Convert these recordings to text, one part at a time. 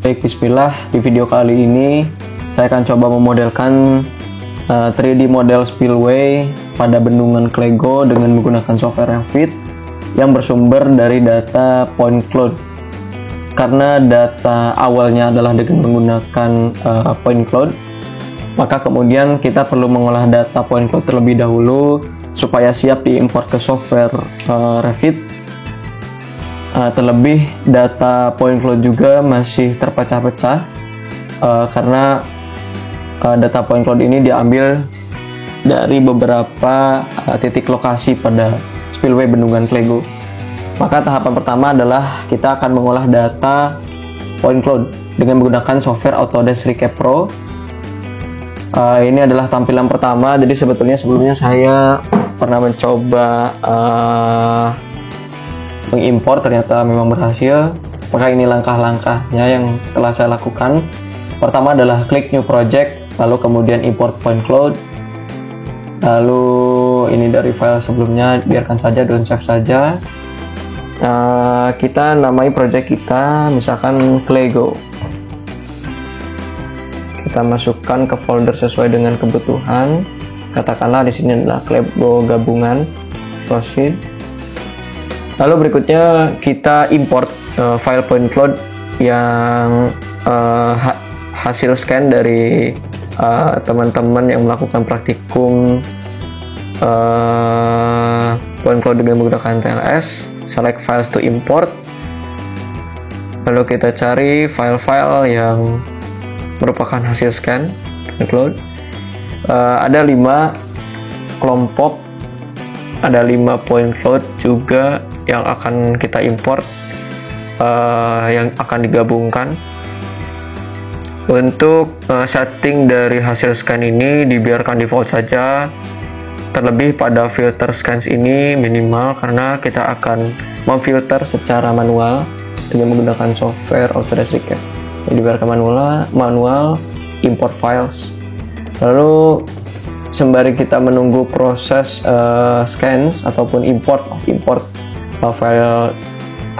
Baik, bismillah. Di video kali ini saya akan coba memodelkan 3D model spillway pada bendungan Clego dengan menggunakan software Revit yang bersumber dari data point cloud. Karena data awalnya adalah dengan menggunakan point cloud, maka kemudian kita perlu mengolah data point cloud terlebih dahulu supaya siap diimport ke software Revit. Terlebih data point cloud juga masih terpecah-pecah karena data point cloud ini diambil dari beberapa titik lokasi pada spillway bendungan Clego. Maka tahapan pertama adalah kita akan mengolah data point cloud dengan menggunakan software Autodesk Recap Pro. Ini adalah tampilan pertama, jadi sebelumnya saya pernah mencoba mengimpor, ternyata memang berhasil. Maka ini langkah-langkahnya yang telah saya lakukan. Pertama adalah klik new project, lalu kemudian import point cloud, lalu ini dari file sebelumnya biarkan saja, don't save saja. Kita namai project kita misalkan Clego, kita masukkan ke folder sesuai dengan kebutuhan, katakanlah di sini adalah Clego gabungan, proceed. Lalu berikutnya kita import file point cloud yang hasil scan dari teman-teman yang melakukan praktikum point cloud dengan menggunakan TLS. Select files to import, lalu kita cari file-file yang merupakan hasil scan point cloud. Ada 5 kelompok, ada 5 point cloud juga yang akan kita import, yang akan digabungkan. Untuk setting dari hasil scan ini dibiarkan default saja, terlebih pada filter scans ini minimal karena kita akan memfilter secara manual dengan menggunakan software Autodesk Recap. Dibiarkan manual import files. Lalu sembari kita menunggu proses scans ataupun import file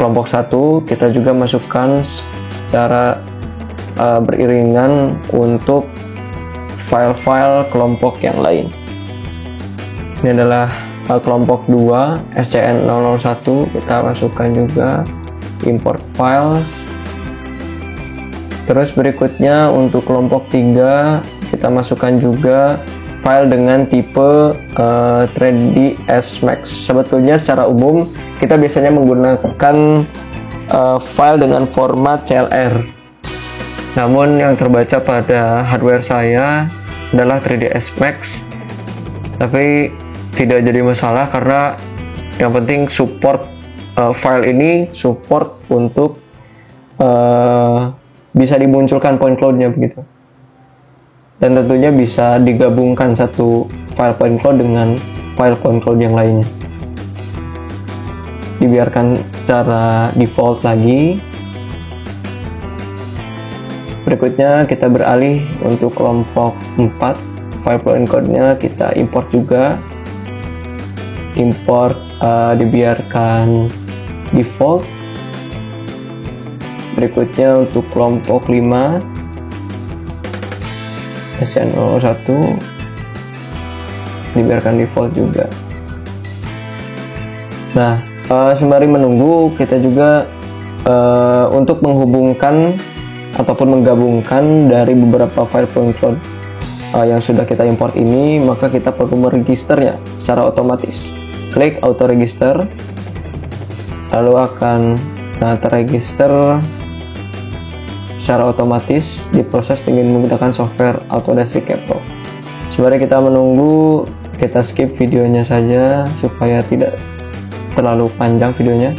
kelompok 1, kita juga masukkan secara beriringan untuk file-file kelompok yang lain. Ini adalah kelompok 2 SCN001, kita masukkan juga import files. Terus berikutnya untuk kelompok 3 kita masukkan juga file dengan tipe 3ds Max. Sebetulnya secara umum kita biasanya menggunakan file dengan format CLR, namun yang terbaca pada hardware saya adalah 3ds Max. Tapi tidak jadi masalah karena yang penting support file ini support untuk bisa dimunculkan point cloud-nya begitu. Dan tentunya bisa digabungkan satu file point cloud dengan file point cloud yang lainnya. Dibiarkan secara default lagi. Berikutnya kita beralih untuk kelompok 4, file point cloud-nya kita import juga. Import dibiarkan default. Berikutnya untuk kelompok 5 SN01 dibiarkan default juga. Nah, sembari menunggu kita juga untuk menghubungkan ataupun menggabungkan dari beberapa file point cloud yang sudah kita import ini, maka kita perlu meregisternya secara otomatis. Klik auto register, lalu akan terregister secara otomatis, diproses dengan menggunakan software Autodesk Recap Pro. Sembari kita menunggu, kita skip videonya saja supaya tidak terlalu panjang videonya.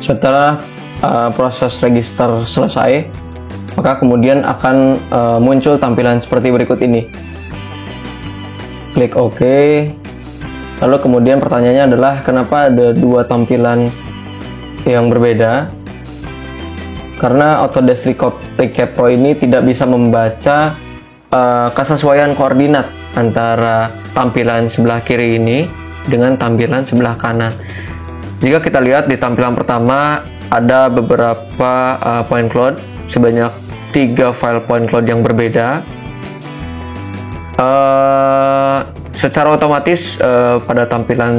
Setelah proses register selesai, maka kemudian akan muncul tampilan seperti berikut ini. Klik OK. Lalu kemudian pertanyaannya adalah kenapa ada 2 tampilan yang berbeda? Karena Autodesk Recap Pro ini tidak bisa membaca kesesuaian koordinat antara tampilan sebelah kiri ini dengan tampilan sebelah kanan. Jika kita lihat di tampilan pertama, ada beberapa point cloud, sebanyak 3 file point cloud yang berbeda. Secara otomatis pada tampilan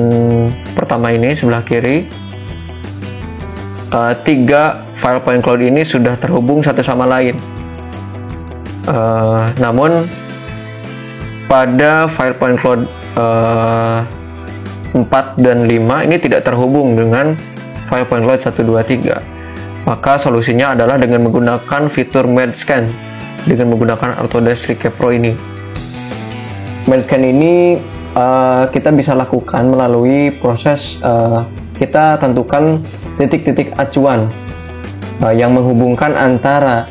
pertama ini sebelah kiri, 3 file point cloud ini sudah terhubung satu sama lain. Namun pada file point cloud 4 dan 5 ini tidak terhubung dengan file point cloud 1, 2, 3. Maka solusinya adalah dengan menggunakan fitur merge scan dengan menggunakan Autodesk Recap Pro ini. Merge scan ini kita bisa lakukan melalui proses kita tentukan titik-titik acuan yang menghubungkan antara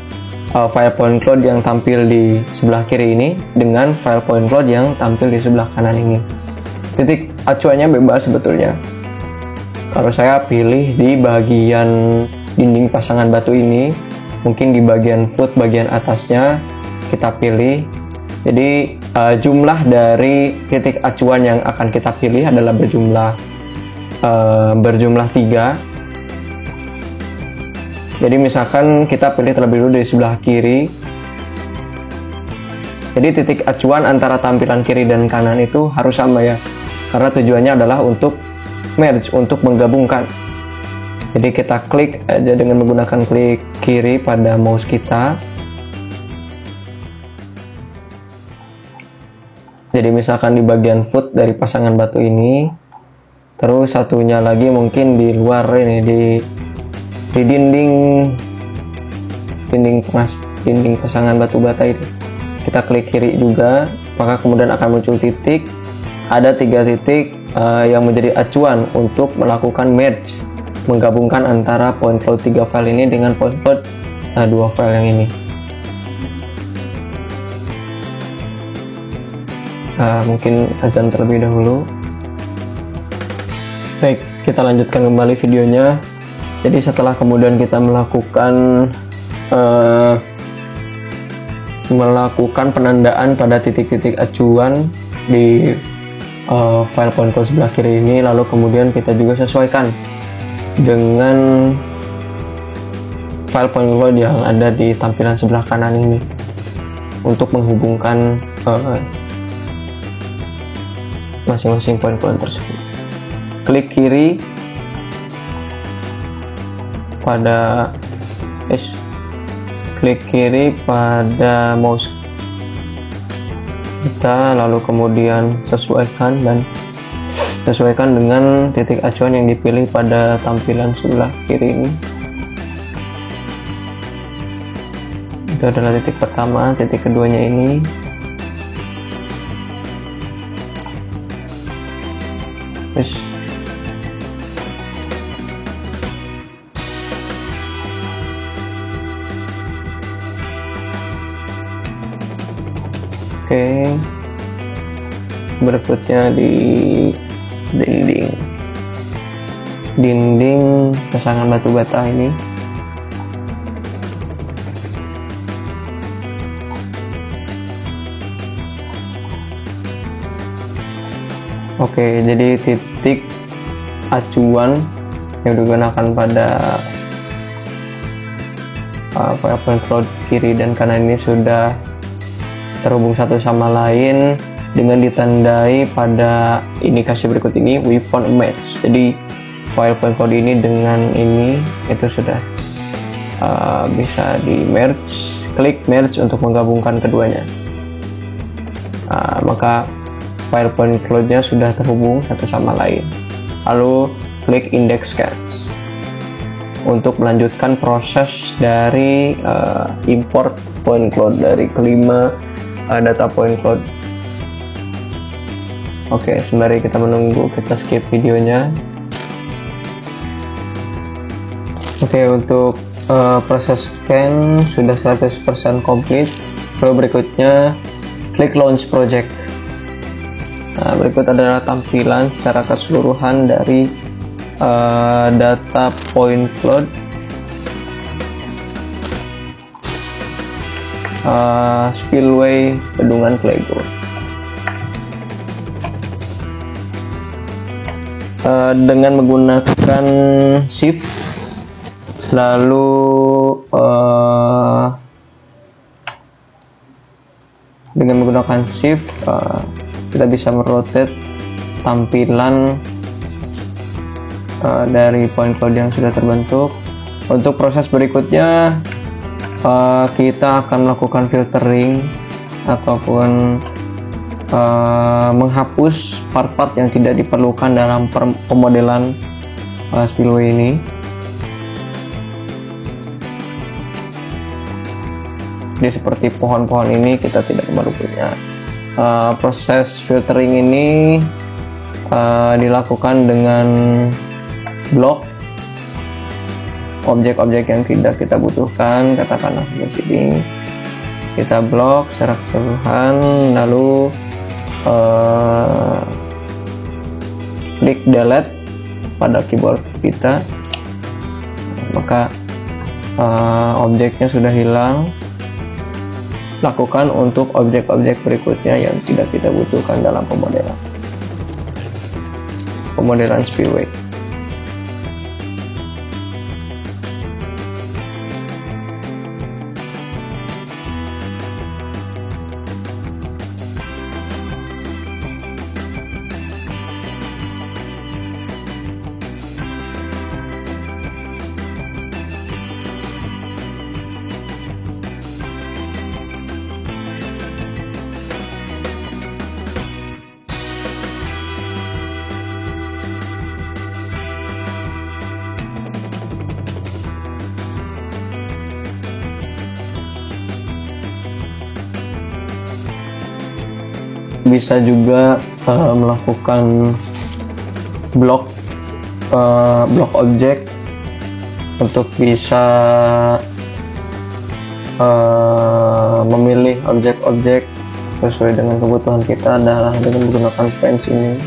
file point cloud yang tampil di sebelah kiri ini dengan file point cloud yang tampil di sebelah kanan ini. Titik acuannya bebas sebetulnya. Kalau saya pilih di bagian dinding pasangan batu ini, mungkin di bagian foot bagian atasnya kita pilih. Jadi jumlah dari titik acuan yang akan kita pilih adalah berjumlah 3. Jadi misalkan kita pilih terlebih dulu dari sebelah kiri. Jadi titik acuan antara tampilan kiri dan kanan itu harus sama ya, karena tujuannya adalah untuk merge, untuk menggabungkan. Jadi kita klik aja dengan menggunakan klik kiri pada mouse kita. Jadi misalkan di bagian foot dari pasangan batu ini, terus satunya lagi mungkin di luar ini, di dinding pasangan batu bata ini. Kita klik kiri juga, maka kemudian akan muncul titik. Ada 3 titik yang menjadi acuan untuk melakukan merge, menggabungkan antara point cloud 3 file ini dengan point cloud 2 file yang ini. Mungkin azan terlebih dahulu. Baik, kita lanjutkan kembali videonya. Jadi setelah kemudian kita melakukan penandaan pada titik-titik acuan di file point cloud sebelah kiri ini, lalu kemudian kita juga sesuaikan dengan file point cloud yang ada di tampilan sebelah kanan ini untuk menghubungkan masing-masing point cloud tersebut. Klik kiri pada klik kiri pada mouse kita, lalu kemudian sesuaikan dengan titik acuan yang dipilih pada tampilan sebelah kiri ini. Itu adalah titik pertama. Titik keduanya ini Oke, berikutnya di dinding pasangan batu bata ini. Oke, jadi titik acuan yang digunakan pada file point cloud kiri dan kanan ini sudah terhubung satu sama lain dengan ditandai pada indikasi berikut ini, we found a match. Jadi file point cloud ini dengan ini itu sudah bisa di merge. Klik merge untuk menggabungkan keduanya. Maka file point cloud-nya sudah terhubung satu sama lain. Lalu klik index scans untuk melanjutkan proses dari import point cloud dari kelima data point cloud. Oke, sembari kita menunggu, kita skip videonya. Oke, untuk proses scan sudah 100% komplit. Lalu berikutnya klik launch project. Nah, berikut adalah tampilan secara keseluruhan dari data point cloud spillway bendungan Playgo. Dengan menggunakan shift Lalu dengan menggunakan shift kita bisa merotate tampilan dari point cloud yang sudah terbentuk. Untuk proses berikutnya kita akan melakukan filtering ataupun menghapus part-part yang tidak diperlukan dalam pemodelan spillway ini. Jadi seperti pohon-pohon ini kita tidak perlu punya. Proses filtering ini dilakukan dengan blok objek-objek yang tidak kita butuhkan, katakanlah di sini kita blok secara keseluruhan, lalu klik delete pada keyboard kita, maka objeknya sudah hilang. Lakukan untuk objek-objek berikutnya yang tidak kita butuhkan dalam pemodelan spillway. Bisa juga melakukan blok objek untuk bisa memilih objek-objek sesuai dengan kebutuhan kita adalah dengan menggunakan fence ini.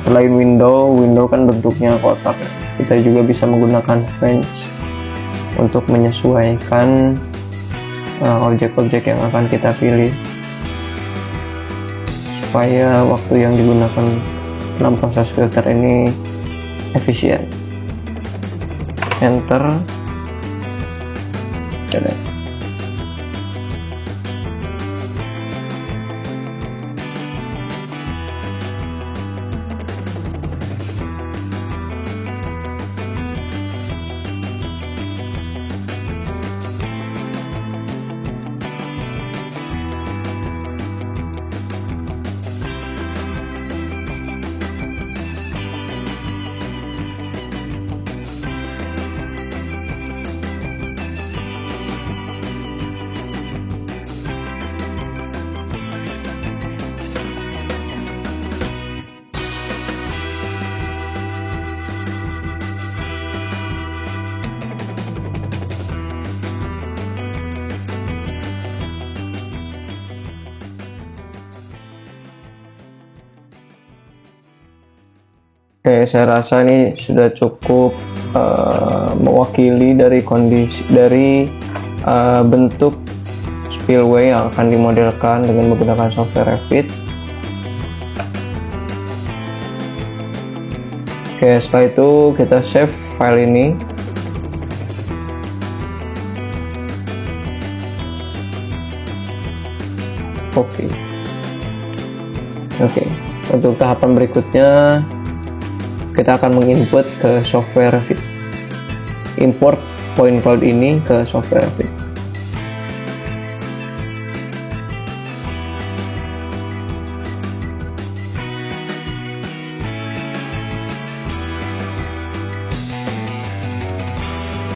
Selain window kan bentuknya kotak, kita juga bisa menggunakan fence untuk menyesuaikan objek-objek yang akan kita pilih supaya waktu yang digunakan dalam proses filter ini efisien. Enter. Oke. Oke, saya rasa ini sudah cukup mewakili dari kondisi bentuk spillway yang akan dimodelkan dengan menggunakan software Revit. Oke, setelah itu kita save file ini. Oke. Untuk tahapan berikutnya kita akan menginput ke software Revit. Import point cloud ini ke software Revit.